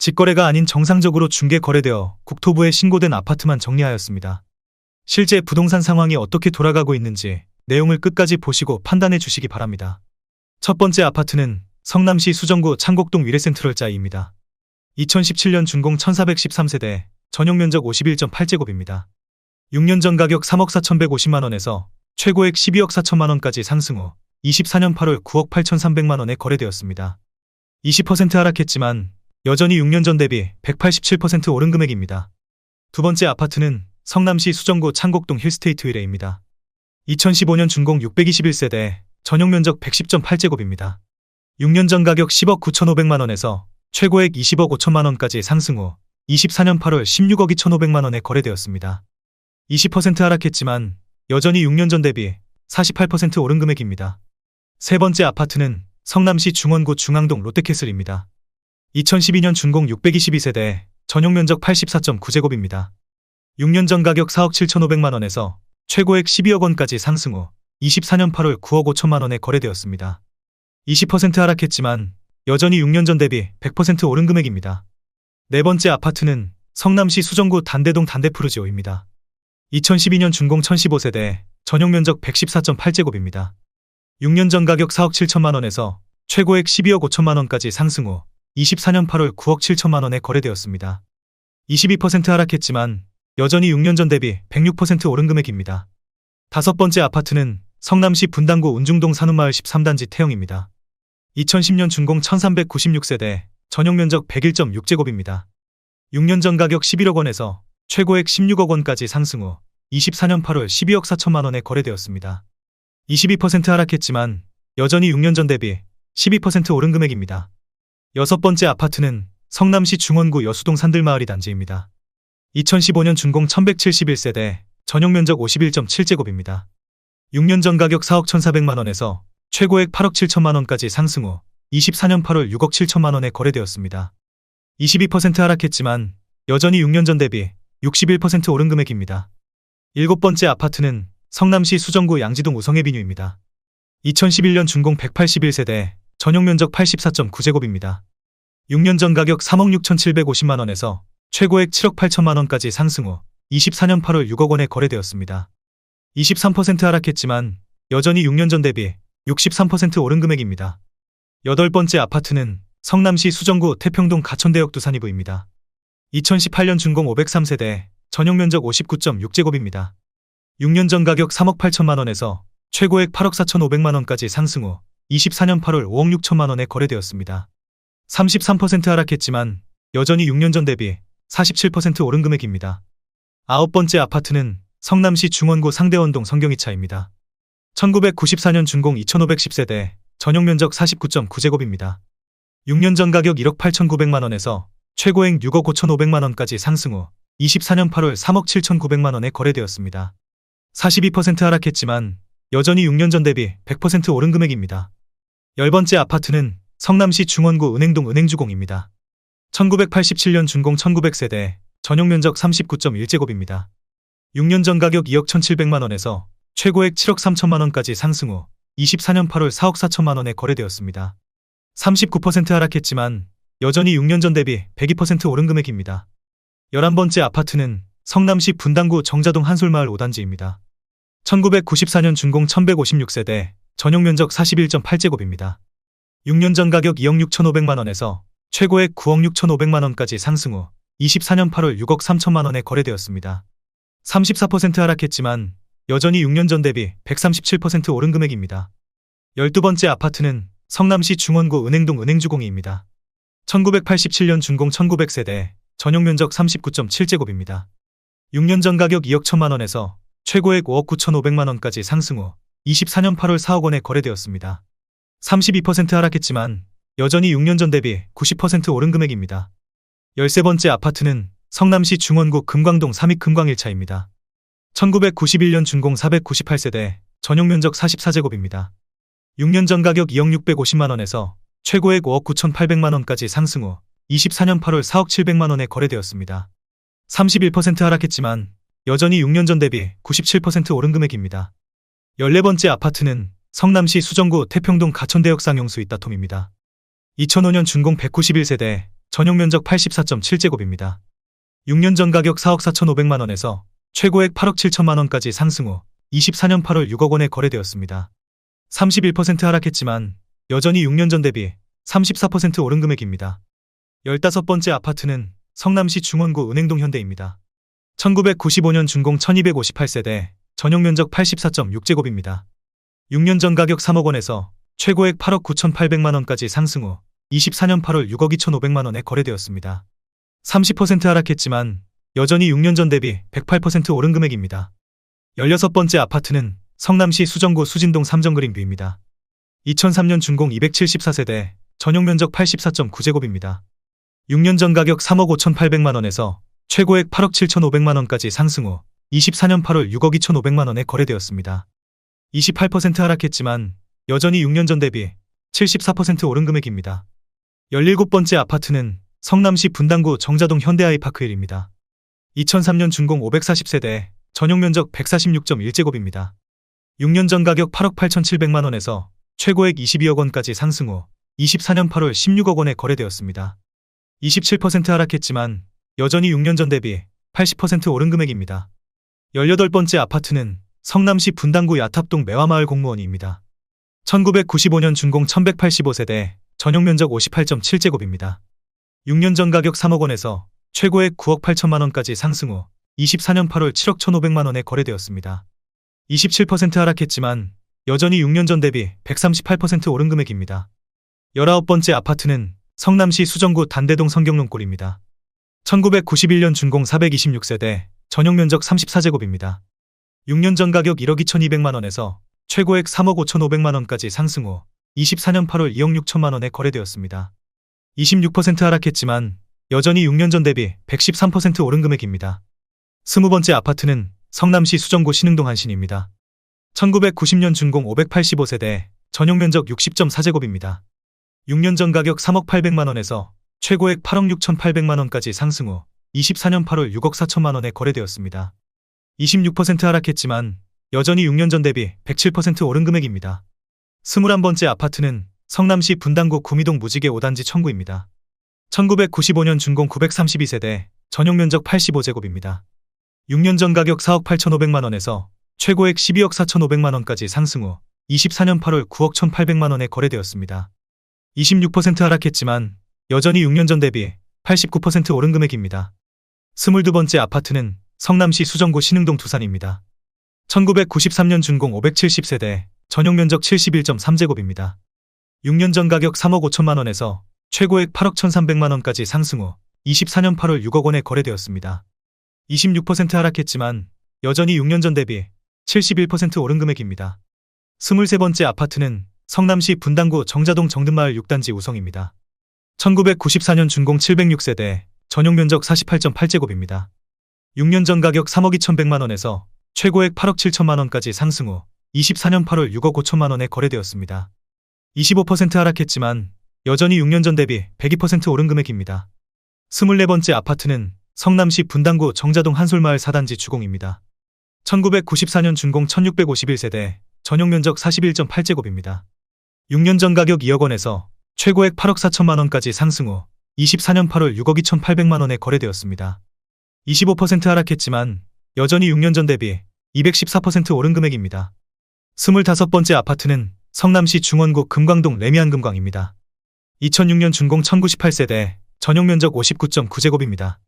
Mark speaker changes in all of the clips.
Speaker 1: 직거래가 아닌 정상적으로 중개 거래되어 국토부에 신고된 아파트만 정리하였습니다. 실제 부동산 상황이 어떻게 돌아가고 있는지 내용을 끝까지 보시고 판단해 주시기 바랍니다. 첫 번째 아파트는 성남시 수정구 창곡동 위례센트럴자이입니다. 2017년 준공 1413세대, 전용면적 51.8제곱입니다. 6년 전 가격 3억 4,150만원에서 최고액 12억 4천만원까지 상승 후 24년 8월 9억 8,300만원에 거래되었습니다. 20% 하락했지만 여전히 6년 전 대비 187% 오른 금액입니다. 두 번째 아파트는 성남시 수정구 창곡동 힐스테이트 위례입니다. 2015년 준공 621세대, 전용면적 110.8제곱입니다. 6년 전 가격 10억 9,500만원에서 최고액 20억 5천만원까지 상승 후 24년 8월 16억 2,500만원에 거래되었습니다. 20% 하락했지만 여전히 6년 전 대비 48% 오른 금액입니다. 세 번째 아파트는 성남시 중원구 중앙동 롯데캐슬입니다. 2012년 준공 622세대, 전용면적 84.9제곱입니다. 6년 전 가격 4억 7,500만원에서 최고액 12억원까지 상승 후 24년 8월 9억 5천만원에 거래되었습니다. 20% 하락했지만 여전히 6년 전 대비 100% 오른 금액입니다. 네 번째 아파트는 성남시 수정구 단대동 단대푸르지오입니다. 2012년 준공 1015세대, 전용면적 114.8제곱입니다. 6년 전 가격 4억 7천만원에서 최고액 12억 5천만원까지 상승 후 24년 8월 9억 7천만원에 거래되었습니다. 22% 하락했지만 여전히 6년 전 대비 106% 오른 금액입니다. 다섯 번째 아파트는 성남시 분당구 운중동 산운마을 13단지 태영입니다. 2010년 준공 1396세대, 전용면적 101.6제곱입니다. 6년 전 가격 11억원에서 최고액 16억원까지 상승 후 24년 8월 12억 4천만원에 거래되었습니다. 22% 하락했지만 여전히 6년 전 대비 12% 오른 금액입니다. 여섯 번째 아파트는 성남시 중원구 여수동 산들마을이 단지입니다. 2015년 준공 1171세대, 전용면적 51.7제곱입니다. 6년 전 가격 4억 1,400만원에서 최고액 8억 7천만원까지 상승 후 24년 8월 6억 7천만원에 거래되었습니다. 22% 하락했지만 여전히 6년 전 대비 61% 오른 금액입니다. 일곱 번째 아파트는 성남시 수정구 양지동 우성해비뉴입니다. 2011년 준공 181세대, 전용면적 84.9제곱입니다. 6년 전 가격 3억 6,750만원에서 최고액 7억 8천만원까지 상승 후 24년 8월 6억원에 거래되었습니다. 23% 하락했지만 여전히 6년 전 대비 63% 오른 금액입니다. 여덟 번째 아파트는 성남시 수정구 태평동 가천대역 두산이브입니다. 2018년 준공 503세대, 전용면적 59.6제곱입니다. 6년 전 가격 3억 8천만원에서 최고액 8억 4,500만원까지 상승 후 24년 8월 5억 6천만원에 거래되었습니다. 33% 하락했지만 여전히 6년 전 대비 47% 오른 금액입니다. 아홉 번째 아파트는 성남시 중원구 상대원동 성경이차입니다. 1994년 준공 2510세대, 전용면적 49.9제곱입니다. 6년 전 가격 1억 8,900만원에서 최고액 6억 5,500만원까지 상승 후 24년 8월 3억 7,900만원에 거래되었습니다. 42% 하락했지만 여전히 6년 전 대비 100% 오른 금액입니다. 열 번째 아파트는 성남시 중원구 은행동 은행주공입니다. 1987년 준공 1900세대, 전용면적 39.1제곱입니다. 6년 전 가격 2억 1,700만원에서 최고액 7억 3천만원까지 상승 후 24년 8월 4억 4천만원에 거래되었습니다. 39% 하락했지만 여전히 6년 전 대비 102% 오른 금액입니다. 11번째 아파트는 성남시 분당구 정자동 한솔마을 5단지입니다. 1994년 준공 1156세대, 전용면적 41.8제곱입니다. 6년 전 가격 2억 6,500만원에서 최고액 9억 6,500만원까지 상승 후 24년 8월 6억 3천만원에 거래되었습니다. 34% 하락했지만 여전히 6년 전 대비 137% 오른 금액입니다. 12번째 아파트는 성남시 중원구 은행동 은행주공이입니다. 1987년 준공 1900세대, 전용면적 39.7제곱입니다. 6년 전 가격 2억 1천만원에서 최고액 5억 9,500만원까지 상승 후 24년 8월 4억원에 거래되었습니다. 32% 하락했지만 여전히 6년 전 대비 90% 오른 금액입니다. 13번째 아파트는 성남시 중원구 금광동 삼익금광 1차입니다. 1991년 준공 498세대, 전용면적 44제곱입니다. 6년 전 가격 2억 650만원에서 최고액 5억 9,800만원까지 상승 후 24년 8월 4억 700만원에 거래되었습니다. 31% 하락했지만 여전히 6년 전 대비 97% 오른 금액입니다. 14번째 아파트는 성남시 수정구 태평동 가천대역 상용수 이따톰입니다. 2005년 준공 191세대, 전용 면적 84.7제곱입니다. 6년 전 가격 4억 4,500만 원에서 최고액 8억 7천만 원까지 상승 후 24년 8월 6억 원에 거래되었습니다. 31% 하락했지만 여전히 6년 전 대비 34% 오른 금액입니다. 15번째 아파트는 성남시 중원구 은행동 현대입니다. 1995년 준공 1258세대, 전용 면적 84.6제곱입니다. 6년 전 가격 3억 원에서 최고액 8억 9,800만 원까지 상승 후 24년 8월 6억 2,500만 원에 거래되었습니다. 30% 하락했지만 여전히 6년 전 대비 108% 오른 금액입니다. 16번째 아파트는 성남시 수정구 수진동 삼정그린뷰입니다. 2003년 준공 274세대, 전용 면적 84.9제곱입니다. 6년 전 가격 3억 5,800만 원에서 최고액 8억 7,500만 원까지 상승 후 24년 8월 6억 2,500만 원에 거래되었습니다. 28% 하락했지만 여전히 6년 전 대비 74% 오른 금액입니다. 17번째 아파트는 성남시 분당구 정자동 현대아이파크1입니다. 2003년 준공 540세대, 전용 면적 146.1제곱입니다. 6년 전 가격 8억 8,700만 원에서 최고액 22억 원까지 상승 후 24년 8월 16억 원에 거래되었습니다. 27% 하락했지만 여전히 6년 전 대비 80% 오른 금액입니다. 18번째 아파트는 성남시 분당구 야탑동 매화마을 공무원이입니다. 1995년 준공 1185세대, 전용 면적 58.7제곱입니다. 6년 전 가격 3억 원에서 최고액 9억 8천만 원까지 상승 후 24년 8월 7억 1,500만 원에 거래되었습니다. 27% 하락했지만 여전히 6년 전 대비 138% 오른 금액입니다. 19번째 아파트는 성남시 수정구 단대동 성경론골입니다. 1991년 준공 426세대, 전용 면적 34제곱입니다. 6년 전 가격 1억 2,200만 원에서 최고액 3억 5,500만 원까지 상승 후 24년 8월 2억 6천만 원에 거래되었습니다. 26% 하락했지만 여전히 6년 전 대비 113% 오른 금액입니다. 20번째 아파트는 성남시 수정구 신흥동 한신입니다. 1990년 준공 585세대, 전용 면적 60.4제곱입니다. 6년 전 가격 3억 800만 원에서 최고액 8억 6,800만 원까지 상승 후 24년 8월 6억 4천만 원에 거래되었습니다. 26% 하락했지만 여전히 6년 전 대비 107% 오른 금액입니다. 21번째 아파트는 성남시 분당구 구미동 무지개 5단지 청구입니다. 1995년 준공 932세대, 전용 면적 85제곱입니다. 6년 전 가격 4억 8,500만 원에서 최고액 12억 4,500만 원까지 상승 후 24년 8월 9억 1,800만 원에 거래되었습니다. 26% 하락했지만 여전히 6년 전 대비 89% 오른 금액입니다. 22번째 아파트는 성남시 수정구 신흥동 두산입니다. 1993년 준공 570세대, 전용 면적 71.3제곱입니다. 6년 전 가격 3억 5천만 원에서 최고액 8억 1,300만 원까지 상승 후 24년 8월 6억 원에 거래되었습니다. 26% 하락했지만 여전히 6년 전 대비 71% 오른 금액입니다. 23번째 아파트는 성남시 분당구 정자동 정든마을 6단지 우성입니다. 1994년 준공 706세대, 전용 면적 48.8제곱입니다. 6년 전 가격 3억 2,100만 원에서 최고액 8억 7천만 원까지 상승 후 24년 8월 6억 5천만 원에 거래되었습니다. 25% 하락했지만 여전히 6년 전 대비 102% 오른 금액입니다. 24번째 아파트는 성남시 분당구 정자동 한솔마을 4단지 주공입니다. 1994년 준공 1651세대, 전용 면적 41.8제곱입니다. 6년 전 가격 2억 원에서 최고액 8억 4천만 원까지 상승 후 24년 8월 6억 2,800만 원에 거래되었습니다. 25% 하락했지만 여전히 6년 전 대비 214% 오른 금액입니다. 25번째 아파트는 성남시 중원구 금광동 레미안금광입니다. 2006년 준공 1098세대, 전용 면적 59.9제곱입니다.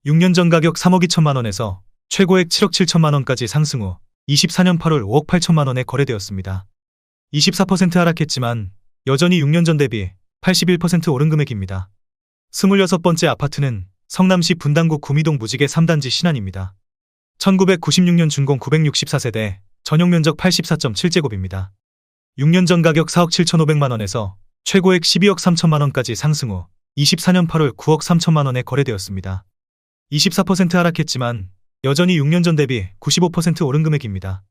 Speaker 1: 6년 전 가격 3억 2천만 원에서 최고액 7억 7천만 원까지 상승 후 24년 8월 5억 8천만 원에 거래되었습니다. 24% 하락했지만 여전히 6년 전 대비 81% 오른 금액입니다. 26번째 아파트는 성남시 분당구 구미동 무지개 3단지 신안입니다. 1996년 준공 964세대, 전용 면적 84.7제곱입니다. 6년 전 가격 4억 7,500만 원에서 최고액 12억 3천만 원까지 상승 후 24년 8월 9억 3천만 원에 거래되었습니다. 24% 하락했지만 여전히 6년 전 대비 95% 오른 금액입니다.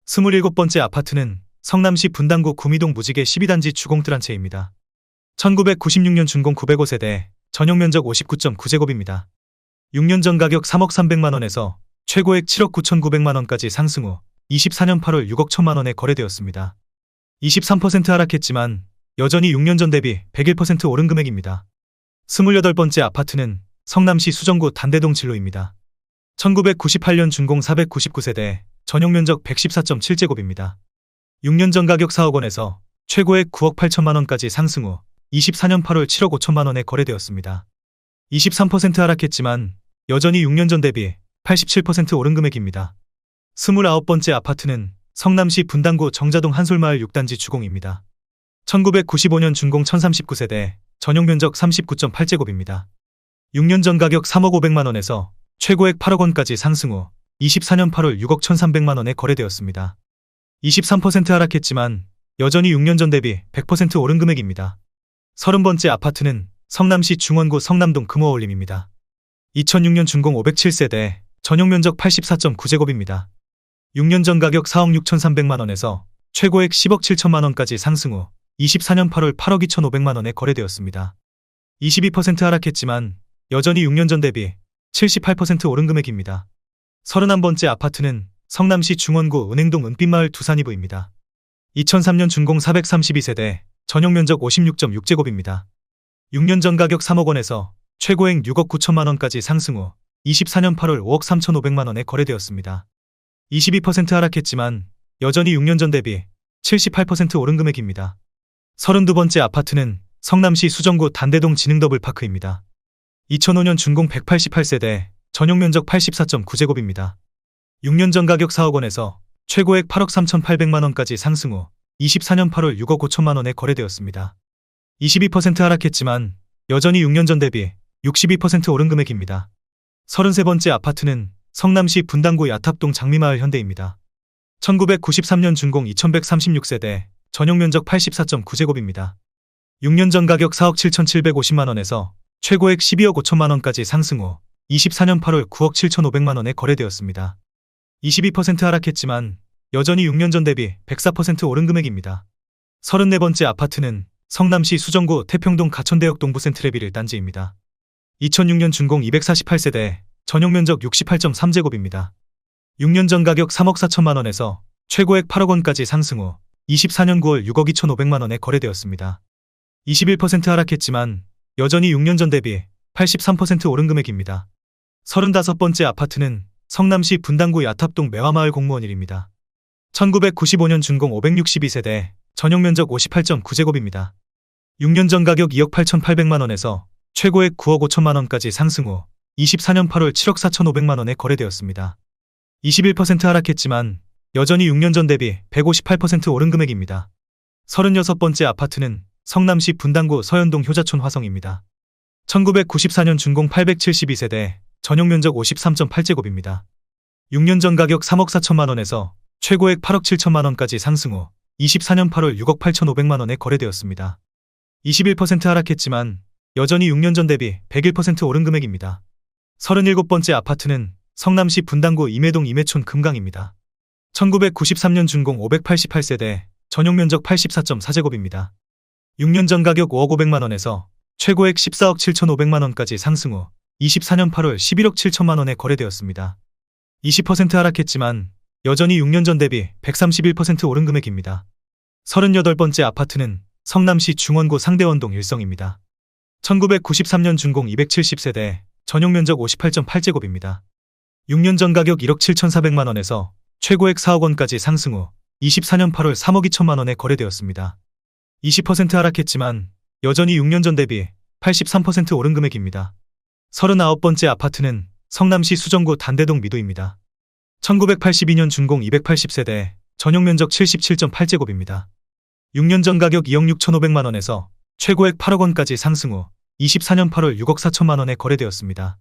Speaker 1: 27번째 아파트는 성남시 분당구 구미동 무지개 12단지 주공뜰 한 채입니다. 1996년 준공 905세대, 전용 면적 59.9제곱입니다. 6년 전 가격 3억 300만 원에서 최고액 7억 9,900만 원까지 상승 후 24년 8월 6억 1천만 원에 거래되었습니다. 23% 하락했지만 여전히 6년 전 대비 101% 오른 금액입니다. 28번째 아파트는 성남시 수정구 단대동 진로입니다. 1998년 준공 499세대, 전용면적 114.7제곱입니다. 6년 전 가격 4억 원에서 최고액 9억 8천만 원까지 상승 후 24년 8월 7억 5천만 원에 거래되었습니다. 23% 하락했지만 여전히 6년 전 대비 87% 오른 금액입니다. 29번째 아파트는 성남시 분당구 정자동 한솔마을 6단지 주공입니다. 1995년 준공 1039세대, 전용면적 39.8제곱입니다. 6년 전 가격 3억 5백만 원에서 최고액 8억 원까지 상승 후 24년 8월 6억 1,300만 원에 거래되었습니다. 23% 하락했지만 여전히 6년 전 대비 100% 오른 금액입니다. 30번째 아파트는 성남시 중원구 성남동 금호어울림입니다. 2006년 준공 507세대, 전용면적 84.9제곱입니다. 6년 전 가격 4억 6,300만 원에서 최고액 10억 7천만 원까지 상승 후 24년 8월 8억 2,500만 원에 거래되었습니다. 22% 하락했지만 여전히 6년 전 대비 78% 오른 금액입니다. 31번째 아파트는 성남시 중원구 은행동 은빛마을 두산이부입니다. 2003년 준공 432세대, 전용면적 56.6제곱입니다. 6년 전 가격 3억 원에서 최고액 6억 9천만 원까지 상승 후 24년 8월 5억 3,500만 원에 거래되었습니다. 22% 하락했지만 여전히 6년 전 대비 78% 오른 금액입니다. 32번째 아파트는 성남시 수정구 단대동 지능더블파크입니다. 2005년 준공 188세대, 전용면적 84.9제곱입니다. 6년 전 가격 4억 원에서 최고액 8억 3,800만 원까지 상승 후 24년 8월 6억 5천만 원에 거래되었습니다. 22% 하락했지만 여전히 6년 전 대비 62% 오른 금액입니다. 33번째 아파트는 성남시 분당구 야탑동 장미마을 현대입니다. 1993년 준공 2136세대, 전용면적 84.9제곱입니다. 6년 전 가격 4억 7,750만 원에서 최고액 12억 5천만 원까지 상승 후 24년 8월 9억 7,500만 원에 거래되었습니다. 22% 하락했지만 여전히 6년 전 대비 104% 오른 금액입니다. 34번째 아파트는 성남시 수정구 태평동 가천대역 동부 센트레빌 1단지입니다. 2006년 준공 248세대, 전용면적 68.3제곱입니다. 6년 전 가격 3억 4천만 원에서 최고액 8억 원까지 상승 후 24년 9월 6억 2,500만 원에 거래되었습니다. 21% 하락했지만 여전히 6년 전 대비 83% 오른 금액입니다. 35번째 아파트는 성남시 분당구 야탑동 매화마을 공무원 1입니다. 1995년 준공 562세대, 전용면적 58.9제곱입니다. 6년 전 가격 2억 8,800만 원에서 최고액 9억 5천만 원까지 상승 후 24년 8월 7억 4,500만 원에 거래되었습니다. 21% 하락했지만 여전히 6년 전 대비 158% 오른 금액입니다. 36번째 아파트는 성남시 분당구 서현동 효자촌 화성입니다. 1994년 준공 872세대, 전용면적 53.8제곱입니다. 6년 전 가격 3억 4천만 원에서 최고액 8억 7천만 원까지 상승 후 24년 8월 6억 8,500만 원에 거래되었습니다. 21% 하락했지만 여전히 6년 전 대비 101% 오른 금액입니다. 37번째 아파트는 성남시 분당구 임해동 임해촌 금강입니다. 1993년 준공 588세대, 전용면적 84.4제곱입니다. 6년 전 가격 5억 5백만 원에서 최고액 14억 7,500만 원까지 상승 후 24년 8월 11억 7천만 원에 거래되었습니다. 20% 하락했지만 여전히 6년 전 대비 131% 오른 금액입니다. 38번째 아파트는 성남시 중원구 상대원동 일성입니다. 1993년 준공 270세대, 전용면적 58.8제곱입니다. 6년 전 가격 1억 7,400만 원에서 최고액 4억 원까지 상승 후 24년 8월 3억 2천만 원에 거래되었습니다. 20% 하락했지만 여전히 6년 전 대비 83% 오른 금액입니다. 39번째 아파트는 성남시 수정구 단대동 미도입니다. 1982년 준공 280세대, 전용면적 77.8제곱입니다. 6년 전 가격 2억 6,500만 원에서 최고액 8억 원까지 상승 후 24년 8월 6억 4천만 원에 거래되었습니다.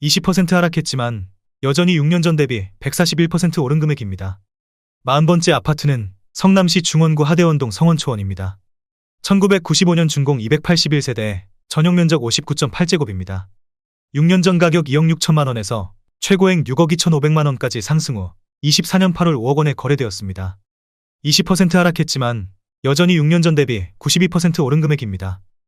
Speaker 1: 20% 하락했지만 여전히 6년 전 대비 141% 오른 금액입니다. 40번째 아파트는 성남시 중원구 하대원동 성원초원입니다. 1995년 준공 281세대, 전용면적 59.8제곱입니다. 6년 전 가격 2억 6천만 원에서 최고액 6억 2,500만 원까지 상승 후 24년 8월 5억 원에 거래되었습니다. 20% 하락했지만 여전히 6년 전 대비 92% 오른 금액입니다.